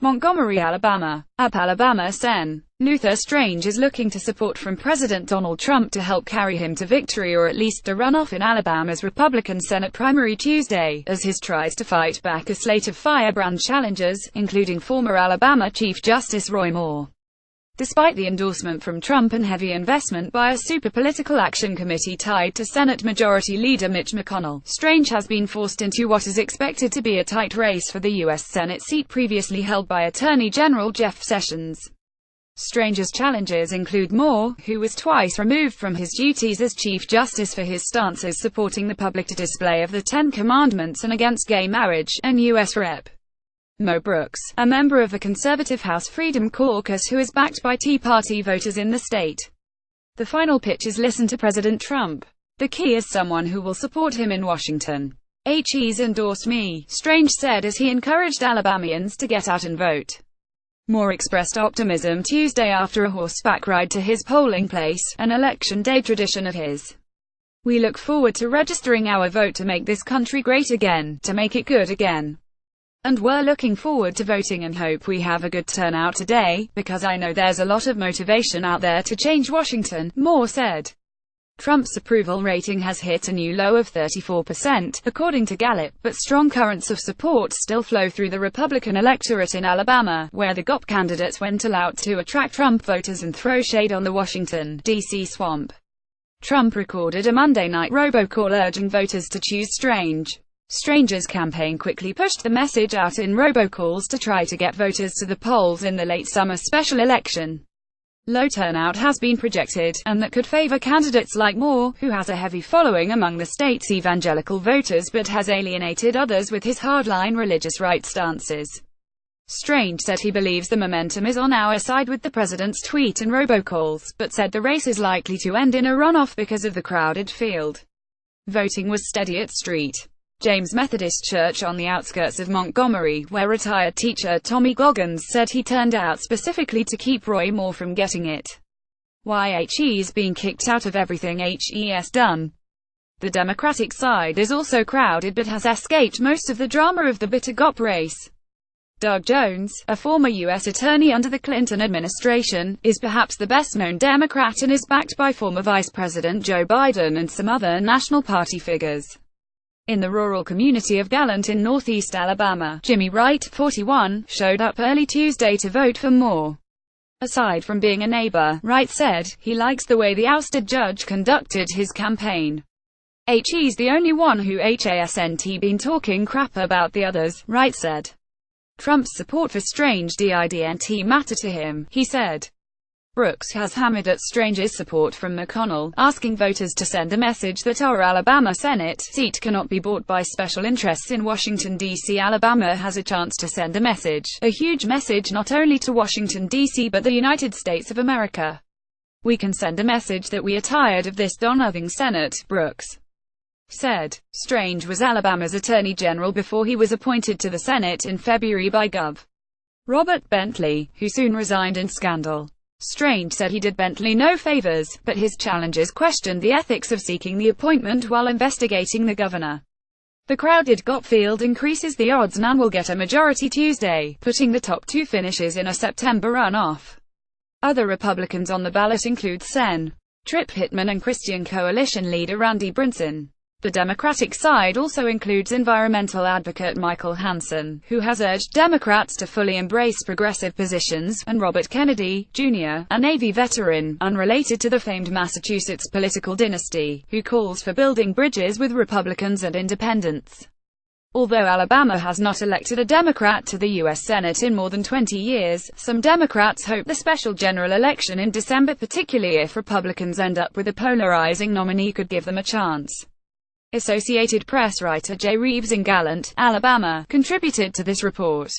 Montgomery, Alabama. Alabama Sen. Luther Strange is looking to support from President Donald Trump to help carry him to victory or at least a runoff in Alabama's Republican Senate primary Tuesday, as his tries to fight back a slate of firebrand challengers, including former Alabama Chief Justice Roy Moore. Despite the endorsement from Trump and heavy investment by a super political action committee tied to Senate Majority Leader Mitch McConnell, Strange has been forced into what is expected to be a tight race for the U.S. Senate seat previously held by Attorney General Jeff Sessions. Strange's challenges include Moore, who was twice removed from his duties as Chief Justice for his stances supporting the public display of the Ten Commandments and against gay marriage, and U.S. Rep. Mo Brooks, a member of the conservative House Freedom Caucus who is backed by Tea Party voters in the state. The final pitch is listen to President Trump. The key is someone who will support him in Washington. He's endorsed me, Strange said as he encouraged Alabamians to get out and vote. Moore expressed optimism Tuesday after a horseback ride to his polling place, an election day tradition of his. "We look forward to registering our vote to make this country great again, to make it good again. And we're looking forward to voting and hope we have a good turnout today, because I know there's a lot of motivation out there to change Washington," Moore said. Trump's approval rating has hit a new low of 34%, according to Gallup, but strong currents of support still flow through the Republican electorate in Alabama, where the GOP candidate went all out to attract Trump voters and throw shade on the Washington, D.C. swamp. Trump recorded a Monday night robocall urging voters to choose Strange. Strange's campaign quickly pushed the message out in robocalls to try to get voters to the polls in the late summer special election. Low turnout has been projected, and that could favor candidates like Moore, who has a heavy following among the state's evangelical voters but has alienated others with his hardline religious right stances. Strange said he believes the momentum is on our side with the president's tweet and robocalls, but said the race is likely to end in a runoff because of the crowded field. Voting was steady at St. James Methodist Church on the outskirts of Montgomery, where retired teacher Tommy Goggins said he turned out specifically to keep Roy Moore from getting it. He's being kicked out of everything he's done. The Democratic side is also crowded but has escaped most of the drama of the bitter GOP race. Doug Jones, a former U.S. attorney under the Clinton administration, is perhaps the best-known Democrat and is backed by former Vice President Joe Biden and some other National Party figures. In the rural community of Gallant in northeast Alabama, Jimmy Wright, 41, showed up early Tuesday to vote for Moore. Aside from being a neighbor, Wright said, he likes the way the ousted judge conducted his campaign. He's the only one who hasn't been talking crap about the others, Wright said. Trump's support for Strange didn't matter to him, he said. Brooks has hammered at Strange's support from McConnell, asking voters to send a message that our Alabama Senate seat cannot be bought by special interests in Washington, D.C. Alabama has a chance to send a message, a huge message not only to Washington, D.C. but the United States of America. We can send a message that we are tired of this don-nothing Senate, Brooks said. Strange was Alabama's Attorney General before he was appointed to the Senate in February by Gov. Robert Bentley, who soon resigned in scandal. Strange said he did Bentley no favors, but his challengers questioned the ethics of seeking the appointment while investigating the governor. The crowded GOP field increases the odds none will get a majority Tuesday, putting the top two finishes in a September runoff. Other Republicans on the ballot include Sen. Tripp Hittman and Christian Coalition leader Randy Brinson. The Democratic side also includes environmental advocate Michael Hansen, who has urged Democrats to fully embrace progressive positions, and Robert Kennedy, Jr., a Navy veteran, unrelated to the famed Massachusetts political dynasty, who calls for building bridges with Republicans and independents. Although Alabama has not elected a Democrat to the U.S. Senate in more than 20 years, some Democrats hope the special general election in December, particularly if Republicans end up with a polarizing nominee, could give them a chance. Associated Press writer Jay Reeves in Gallant, Alabama, contributed to this report.